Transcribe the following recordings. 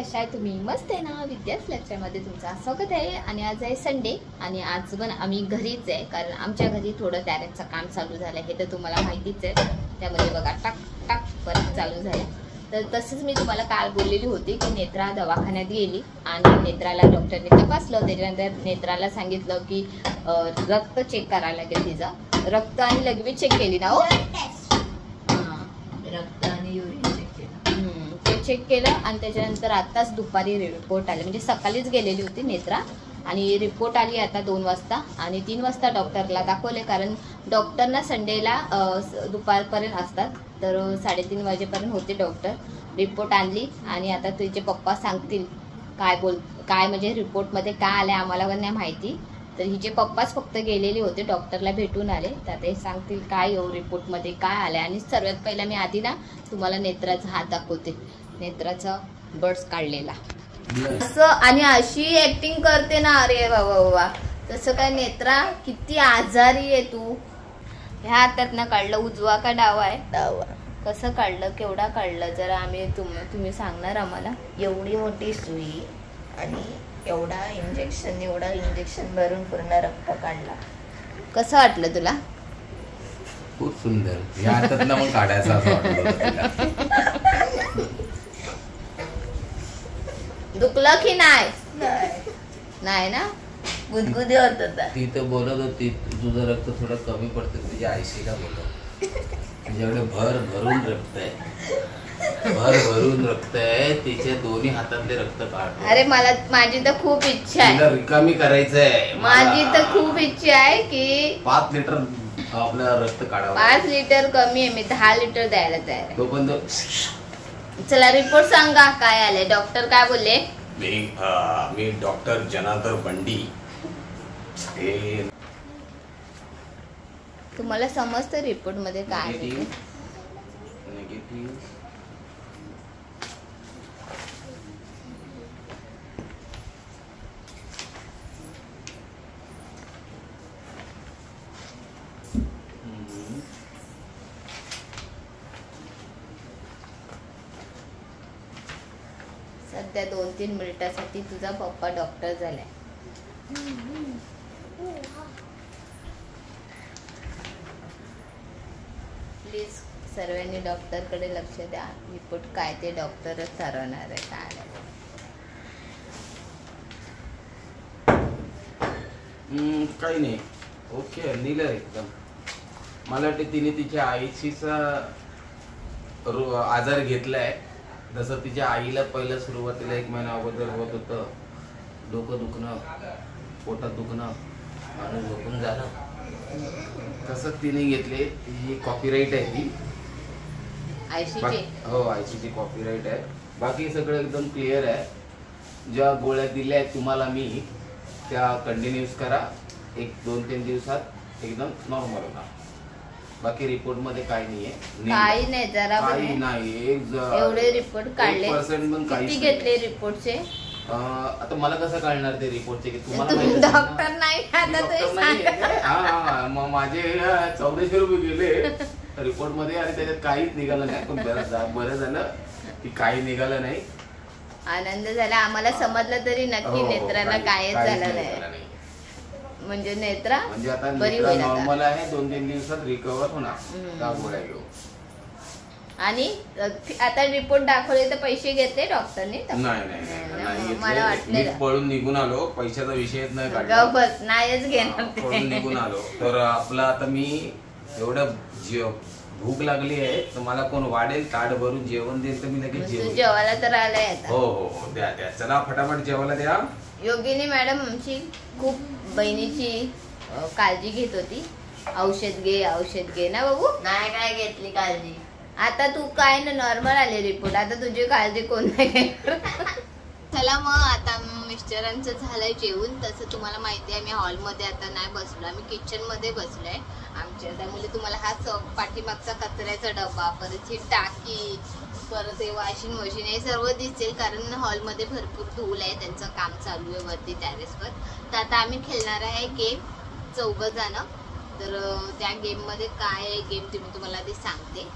कशा आहे तुम्ही? मस्त आहे ना? विद्याच लक्षामध्ये तुमचं स्वागत आहे. आणि आज आहे संडे आणि आज पण आम्ही घरीच आहे, कारण आमच्या घरी थोडं टॅरेसचं काम चालू झालं हे तर तुम्हाला माहितीच आहे. त्यामध्ये बघा टाक टाक परत चालू झालं. तर तसंच मी तुम्हाला काल बोललेली होती की नेत्रा दवाखान्यात गेली आणि नेत्राला डॉक्टरने तपासलं. त्याच्यानंतर नेत्राला सांगितलं की रक्त चेक करायला लागेल तिचं. रक्त आणि लघवी चेक केली ना? हो, रक्त आणि युरिन चेक केलं. ते चेक केलं आणि त्याच्यानंतर आताच दुपारी रिपोर्ट आले. म्हणजे सकाळीच गेलेली होती नेत्रा आणि रिपोर्ट आली आता 2 वाजता आणि 3 वाजता डॉक्टरला दाखवले, कारण डॉक्टरना संडेला दुपारपर्यंत असतात. तर 3:30 वाजेपर्यंत होते डॉक्टर. रिपोर्ट आणली आणि आता तुझे पप्पा सांगतील काय म्हणजे रिपोर्टमध्ये काय आलं आम्हाला पण नाही माहिती. तर हिचे पप्पाच फक्त गेलेले होते, डॉक्टरला भेटून आले. तर ते सांगतील काय रिपोर्टमध्ये काय आलं. आणि सर्वात पहिला मी आधी ना तुम्हाला नेत्राचा हात दाखवते, नेत्राचा बर्ड्स काढलेला असं. आणि अशी ऍक्टिंग करते ना, अरे बाबा बाबा. तसं काय नेत्रा किती आजारी आहे तू. ह्या हातात ना काढलं, उजवा का डावा आहे? डावा. कसं काढलं, केवढा काढलं जरा आम्ही तुम्ही सांगणार आम्हाला? एवढी मोठी सुई आणि एवढा इंजेक्शन भरून पूर्ण रक्त काढला. कसं वाटलं तुला? खूप सुंदर. या हातात ना मग काढायचं असं वाटलं तिला. दुखलं की नाही? नाही ना? गुदगुदी होत होता. ती तर बोलत होती तुझं रक्त थोडं कमी पडतं, तुझ्या आईशीला बोलत. तुझ्याकडे भरून रक्त आहे, तिच्या दोन्ही हातातले रक्त काढ. अरे माझी तर खूप इच्छा आहे, रिकामी करायचंय. माझी तर खूप इच्छा आहे की 5 लिटर आपलं रक्त काढावं. 5 लिटर कमी आहे, मी 10 लिटर द्यायला तयार आहे. तो पण चला रिपोर्ट सांगा काय आले. डॉक्टर काय बोलले? मी डॉक्टर जनार्दन बंडी. तुम्हाला समजतं रिपोर्ट मध्ये काय आहे? नेगेटिव्ह. सध्या 2-3 मिनिटासाठी तुझा पप्पा डॉक्टर झालाय. प्लीज सर्वांनी डॉक्टरकडे लक्ष द्या. रिपोर्ट काय ते डॉक्टरच ठरवणार आहे काय नाही. काही नाही, ओके निघलं एकदम. मला वाटतं तिने तिच्या आईशीचा आजार घेतलाय. जसं तिच्या आईला पहिलं सुरुवातीला 1 महिना अगोदर होत होतं डोकं दुखणं, पोटात दुखणं, माणूस झोपून झालं, तसं तिने घेतले. ही कॉपीराईट आहे ती आयसीची. हो, आयसीची कॉपीराईट आहे. बाकी सगळं एकदम क्लिअर आहे. ज्या गोळ्या दिल्या आहेत तुम्हाला मी त्या कंटिन्यूस करा. 1-2-3 दिवसात एकदम नॉर्मल होणार. बाकी रिपोर्ट मध्ये काही नाहीये. काही नाही, जरा काही नाही. एवढे रिपोर्ट काढले. 1% पण काही किती घेतले रिपोर्टचे? आता मला कसं कळणार ते रिपोर्टचे की तुम्हाला डॉक्टर नाही आता माझे 1400 रुपये गेले रिपोर्ट मध्ये आणि त्याच्यात काहीच निघालं नाही. पण बरं झालं की काही निघालं नाही. आनंद झाला. आम्हाला समजलं तरी नक्की नेत्राला कायच झालं नाही. म्हणजे नेत्रा म्हणजे आता बरी होईल. नॉर्मल आहे. 2-3 दिवसात रिकवर होणार त्या गोळ्या घेऊन. आणि आता रिपोर्ट दाखवले तर पैसे घेतले डॉक्टरने? नाही, मला वाटलं पळून निघून आलो. पैशाचा विषयच नाही बस नाहीच घेणार. पळून निघून आलो. तर आपलं आता मी एवढं भूक लागली आहे तर मला कोण वाढेल ताट भरून जेवण देईल तर मी लगेच जेवायला तर आलाय. हो द्या. चला फटाफट जेवायला द्या. योगिनी मॅडम आमची खूप बहिणीची काळजी घेत होती. औषध घे ना बाबू. नाही काय घेतली काळजी. आता तू काय ना नॉर्मल आले रिपोर्ट, आता तुझी काळजी कोण नाही घेणार. चला मग आता मिस्टरांचं झालंय जेवण. तसं तुम्हाला माहिती आहे मी हॉलमध्ये आता नाही बसलो, आम्ही किचन मध्ये बसलोय आमच्या. त्यामुळे तुम्हाला हा पाठीमागचा कचऱ्याचा डबा, परत ही टाकी, परत हे वॉशिंग मशीन हे सर्व दिसेल, कारण हॉलमध्ये भरपूर धूळ आहे. त्यांचं काम चालू आहे वरती टॅरेसवर. तर आता आम्ही खेळणार आहे गेम 4 जण. तर त्या गेममध्ये काय गेम तुम्हाला ते सांगते.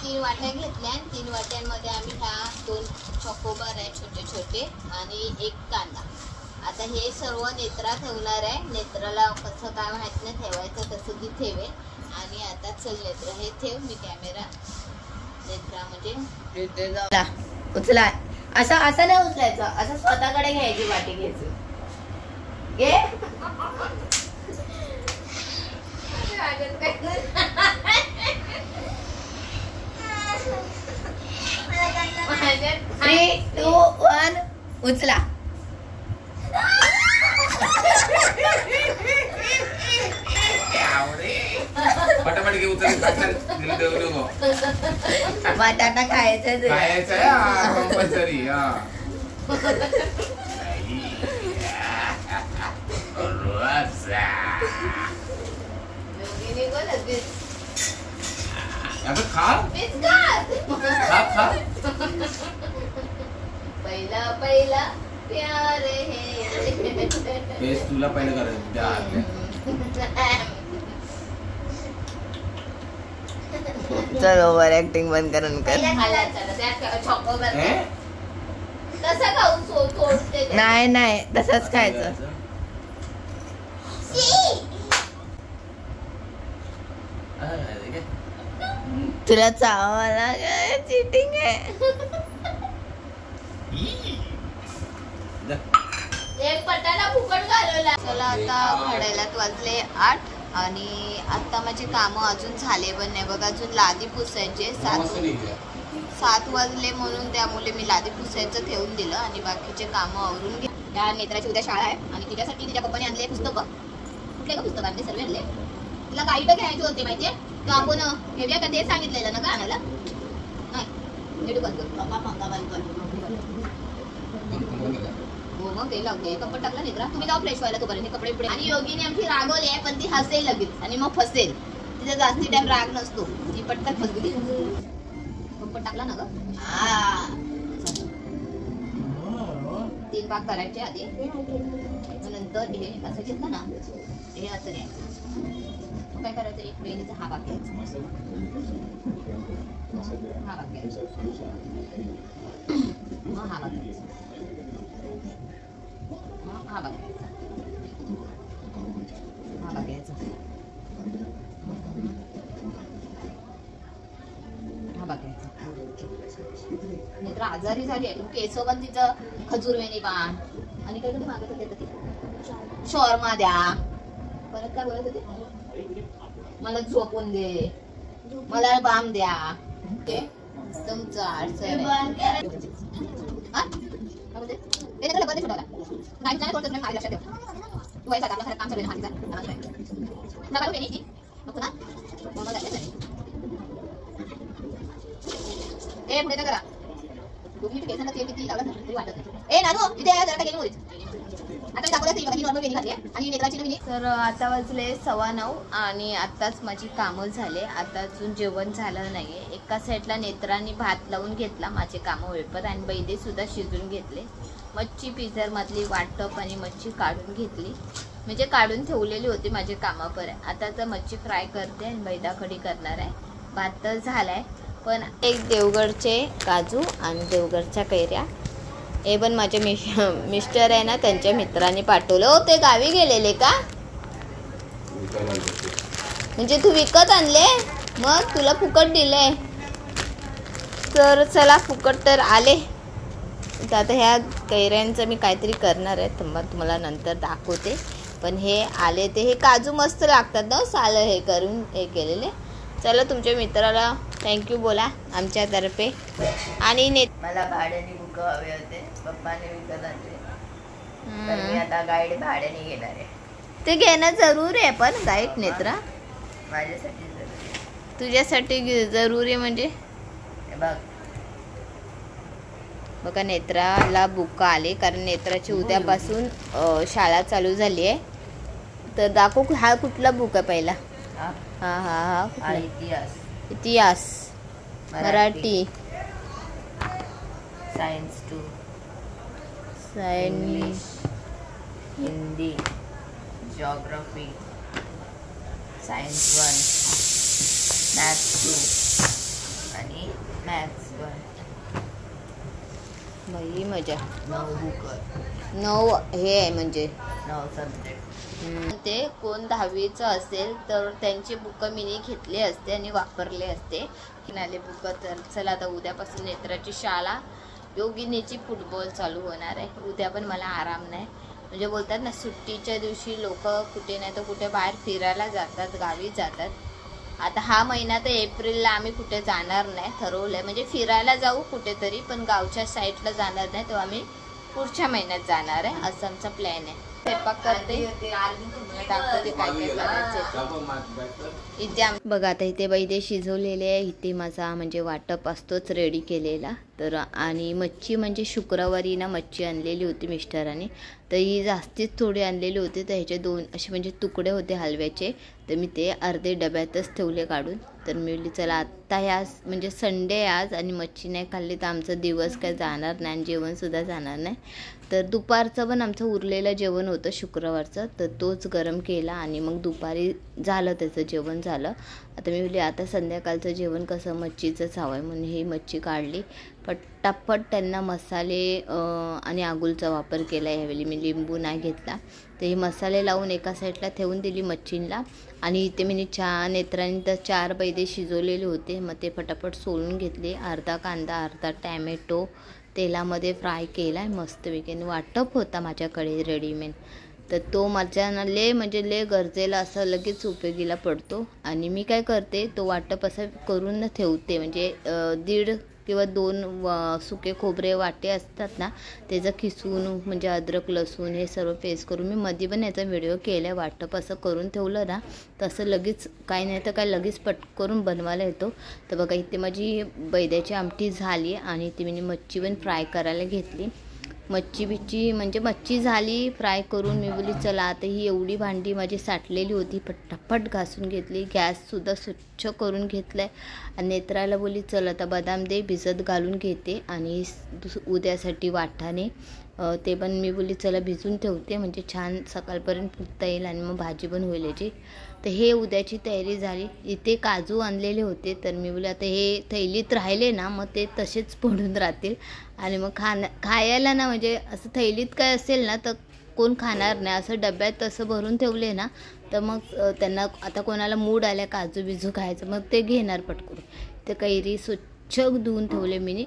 3 वाट्या घेतल्या आणि 3 वाट्यांमध्ये आम्ही ह्या 2 चॉकोबार आहे छोटे छोटे आणि 1 कांदा. आता हे सर्व नेत्रा ठेवणार आहे. नेत्राला कसं काय माहित नाही ठेवायचं, तसं ती ठेवेल. आणि आता चल नेत्रा हे ठेव, मी कॅमेरा नेत्रा म्हणजे उचला. असं असं नाही उचलायचं, असं स्वतःकडे घ्यायची वाटी घ्यायची. घे. Three, 2, 1 उचला. पटापट घेऊ बटाटा खायचं कंपल्सरी. पहिला पहिला प्यार है. तुला पहिलं करायचं. चल ओव्हर ऍक्टिंग बंद करून कर. नाही नाही तसंच खायचं. तुला चावाला चिटिंग आहे. एक पटाला फुकट घालवला. चला आता घड्याळात वाजले 8 आणि आता माझे कामं अजून झाले पण नाही बघा. अजून लादी पुसायचे. 7 वाजले म्हणून त्यामुळे मी लादी पुसायचं ठेवून दिलं आणि बाकीचे कामं आवरून घे. त्या नेत्राची उद्या शाळा आहे आणि तिच्यासाठी तिच्या पप्पाने आणले पुस्तकं. कुठले का पुस्तक आणले? सर्व आणले. तिला गाईड घ्यायची होती माहितीये, तर आपण घेऊया का ते सांगितलेलं ना का आणायला. नाही हो मग ते लावते. कपडे टाकला नेत्रा, तुम्ही जाऊ फ्रेश व्हायला तोपर्यंत कपडे पुढे. आणि योगीने आमची रागवली आहे पण ती हसेल लगेच आणि मग फसेल. तिचा जास्ती टाइम राग नसतो, ती पटकन फसली. कपडे टाकला ना ग. 3 भाग करायचे आधी, नंतर हे असं घेतलं ना, हे असं घ्यायचं. काय करायचं, एक वेळेचा हा भाग घ्यायचा, हा भाग घ्यायचा, मग हा भाग घ्यायचा, मग हा भाग घ्यायचा, हा भाग घ्यायचा, हा भाग घ्यायचा. नाहीतर आजारी झाली आहे केसोबंदीचं खजूरवेणी पान. आणि काय कधी मागत होते शॉर्मा द्या. परत काय बोलत होते, मला झोपून दे, मला बाम द्या. ते तुमचं अडचण पुढे करा. केसांना तेल किती लावलं तरी वाटत नाही. ए नानू इथे जरा गेली मोरीच. आता दाखवलं तरी बघा, ही नॉर्मल वेणी घातली आणि नेत्राची वेणी. तर आता वाजले 9:15 आणि आताच माझी कामं झाले. आता अजून जेवण झालं नाहीये. एका साईडला नेत्रांनी भात लावून घेतला माझे कामं होईपर्यंत आणि बैदे सुद्धा शिजून घेतले. मच्छी पिझरमधली वाटप आणि मच्छी काढून घेतली, म्हणजे काढून ठेवलेली होती माझे कामापर्यंत. आता तर मच्छी फ्राय करते आणि बैदा कढी करणार आहे. भात तर झालाय, पण एक देवगडचे काजू आणि देवगडच्या कैऱ्या. हे पण माझे मिस्टर आहे ना, त्यांच्या मित्रांनी पाठवलं. हो ते गावी गेलेले का, म्हणजे तू विकत आणले मग तुला फुकट दिले. तर चला फुकट तर आले. तर आता ह्या कैऱ्यांचं मी काहीतरी करणार आहे, तुम्हाला नंतर दाखवते. पण हे आले ते हे काजू मस्त लागतात ना साल हे करून हे केलेले. चला तुमच्या मित्राला थँक्यू बोला आमच्यातर्फे. आणि मला भाड्याने बुक हवे होते, पप्पाने विकत आणले. तर मी आता गाईड भाड्याने घेणार आहे. ते घेणं जरूर आहे पण गाईड नेत्रा माझ्यासाठी जरूर. तुझ्यासाठी जरुरी म्हणजे बघ बघा नेत्राला बुक आले, कारण नेत्राची उद्यापासून शाळा चालू झाली आहे. तर दाखव हा कुठला बुक आहे पहिला. हा हा हा हा इतिहास, इतिहास Marathi, science 2, science, Hindi, geography, science 1, maths 2 आणि मॅथ्स बाई मजा. 9 बुक 9 हे आहे म्हणजे 9 सब्जेक्ट. ते कोण 10वीचं असेल तर त्यांची बुकं मी घेतले असते आणि वापरले असते किनाले बुकं. तर चला आता उद्यापासून नेत्राची शाळा. योगिनीची फुटबॉल चालू होणार आहे. उद्या पण मला आराम नाही. म्हणजे बोलतात ना सुट्टीच्या दिवशी लोक कुठे नाही तर कुठे बाहेर फिरायला जातात, गावी जातात. आता हा महिना तर एप्रिलला आम्ही कुठे जाणार नाही ठरवलं आहे. म्हणजे फिरायला जाऊ कुठेतरी पण गावच्या साईडला जाणार नाही. तो आम्ही पुढच्या महिन्यात जाणार आहे असं आमचा प्लॅन आहे. स्वयंपाक करते, दाखवते काय काय करायचं इथे. बघा आता इथे बैदे शिजवलेले आहे. इथे माझा म्हणजे वाटप असतोच रेडी केलेला. तर आणि मच्छी म्हणजे शुक्रवारी ना मच्छी आणलेली होती मिस्टरांनी. तर ही जास्तीच थोडी आणलेली होती. तर ह्याचे 2 असे म्हणजे तुकडे होते हलव्याचे. तर मी ते अर्धे डब्यातच ठेवले काढून. तर मी बोलली चला आत्ता ह्या म्हणजे संडे आज आणि मच्छी नाही खाल्ली तर आमचा दिवस काय जाणार नाही आणि जेवणसुद्धा जाणार नाही. तर दुपारचं पण आमचं उरलेलं जेवण होतं शुक्रवारचं. तर तोच गरम केला आणि मग दुपारी झालं त्याचं जेवण झालं. आता मी बोलली आता संध्याकाळचं जेवण कसं मच्छीचंच हवं आहे म्हणून ही मच्छी काढली. पटापट त्यांना मसाले आणि आगुलचा वापर केला. यावेळी मी लिंबू नाही घेतला. तर हे मसाले लावून एका साईडला ठेवून दिली मच्छींना. आणि इथे मी नेत्रांनी तर 4 बैदे शिजवलेले होते. मग ते पटापट सोलून घेतले. अर्धा कांदा अर्धा टॅमॅटो तेलामध्ये फ्राय केला आहे मस्तपैकी. वाटप होता माझ्याकडे रेडीमेड. तर तो माझ्या ले गरजेला असं लगेच उपयोगीला पडतो. आणि मी काय करते तो वाटप असं करून ठेवते. म्हणजे 1.5 किंवा 2 सुके खोबरे वाटे असतात ना त्याचं खिसून म्हणजे अद्रक लसूण हे सर्व पेस्ट करून मी मध्ये पण याचा व्हिडिओ केला. वाटप असं करून ठेवलं ना तसं लगेच काही नाही तर काय लगेच करून बनवायला येतो. तर बघा इथे माझी बैद्याची आमटी झाली आणि ती मी मच्छी पण फ्राय करायला घेतली. मच्छी झाली फ्राय करून. मी बोली चला आता ही एवढी भांडी माझी साठलेली होती पटापट घासून घेतली. गॅससुद्धा स्वच्छ करून घेतलं आहे. आणि नेत्राला बोली चल आता बदाम दे भिजत घालून घेते आणि उद्यासाठी वाटाणे ते पण मी बोली चला भिजून ठेवते म्हणजे छान सकाळपर्यंत फुटता येईल आणि मग भाजी पण होईल याची. तर हे उद्याची तयारी झाली. इथे काजू आणलेले होते तर मी बोले आता हे थैलीत राहिले ना मग ते तसेच पडून राहतील आणि मग खायला ना म्हणजे असं थैलीत काय असेल ना तर कोण खाणार नाही. असं डब्यात असं भरून ठेवले ना तर मग त्यांना आता कोणाला मूड आल्या काजू बिजू खायचं मग ते घेणार पटकून. तर कैरी स्वच्छ धुवून ठेवले मी.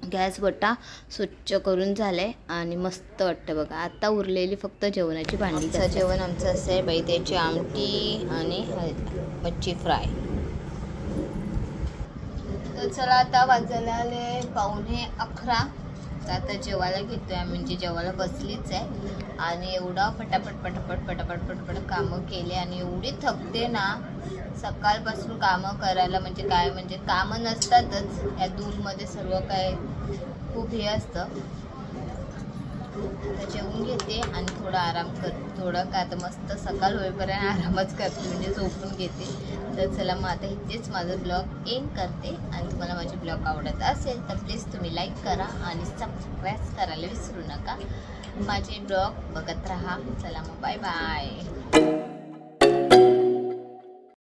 गॅस बटा स्वच्छ करून झालाय आणि मस्त वाटतं बघा. आता उरलेली फक्त जेवणाची भांडी. जेवण आमचं असं आहे बैद्याची आमटी आणि मच्छी फ्राय. तर चला आता वाजायला आले 11:15. तर आता जेवायला घेतोय आम्ही म्हणजे जेवायला बसलीच आहे. आणि एवढा पटापट कामं केले आणि एवढी थकते ना सकाळपासून कामं करायला. म्हणजे काय म्हणजे कामं नसतातच या दूरमध्ये सर्व काय खूप हे असतं. तर जेवून घेते आणि थोडा आराम करते. थोडं का आता मस्त सकाळ होईपर्यंत आरामच करते म्हणजे झोपून घेते. तर चला मग आता इथेच माझं ब्लॉग एंड करते. आणि तुम्हाला माझे ब्लॉग आवडत असेल तर प्लीज तुम्ही लाईक करा आणि सबस्क्राईब करायला विसरू नका. माझे ब्लॉग बघत राहा. चला मग बाय बाय.